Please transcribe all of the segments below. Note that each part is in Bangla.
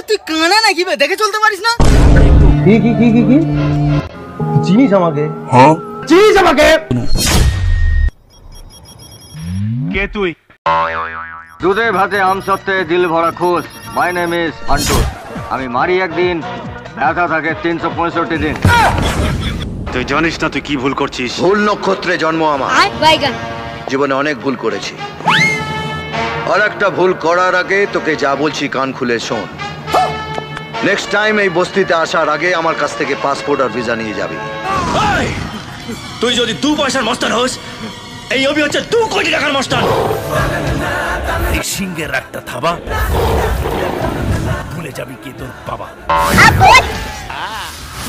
তুই কানা নাকি বে? দেখে চলতে পারিস না? কি চিনিস আমাকে? হ্যাঁ চিনিস আমাকে? কে তুই? দুধে ভাতে আম সত্ত্বে দিল ভরা খুশ। My name is Fantu. আমি মারি একদিন, ব্যথা থাকে 365 দিন। তুই জানিস না তুই কি ভুল করছিস? ভুল নক্ষত্রে জন্ম আমার। জীবনে অনেক ভুল করেছি, আর একটা ভুল করার আগে তোকে যা বলছি কান খুলে শোন। নেক্সট টাইম এই বস্তিতে আসার আগে আমার কাছ থেকে পাসপোর্ট আর ভিসা নিয়ে যাবি। তুই যদি 2 পয়সার মস্তান হোস, এই অভি হচ্ছে 2 কোটি টাকার মস্তান। এই সিংহের একটা থাবা ভুলে যাবি কি তোর বাবা।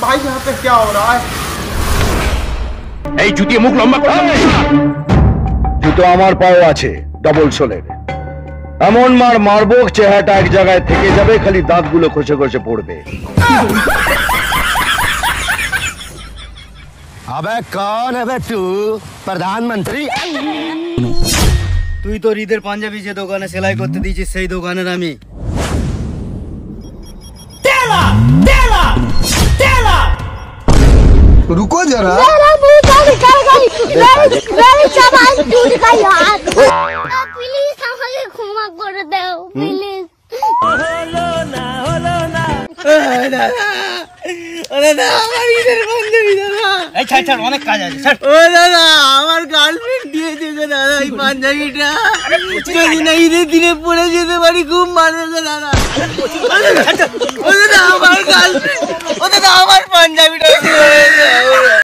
ভাই यहाँ पे क्या हो रहा है? এই জুতিয়ে মুখ লম্বা করে জুতো আমার পাও আছে, ডবল সোলের। এমন মার মারবো চেহারাটা এক জায়গায় থেকে যাবে, খালি দাঁতগুলো খসে খসে পড়বে। अबे कौन है बे तू? प्रधानमंत्री? তুই তোর ঈদের পাঞ্জাবি যে দোকানে সেলাই করতে দিয়েছিস সেই দোকানের আমি। रुको जरा। প্লিজ আমাকে ক্ষমা করে দাও প্লিজ। আমার ঈদের পাঞ্জাবি দাদা। এই ছাড় ছাড়, অনেক কাজ আছে ছাড়। ও দাদা, আমার গার্লফ্রেন্ড দিয়েছে গো দাদা এই পাঞ্জাবিটা। যদি না ঈদের দিনে পরে যেতে পারি খুব মানে গো দাদা। ও দাদা আমার গার্লফ্রেন্ড, ও দাদা আমার পাঞ্জাবিটা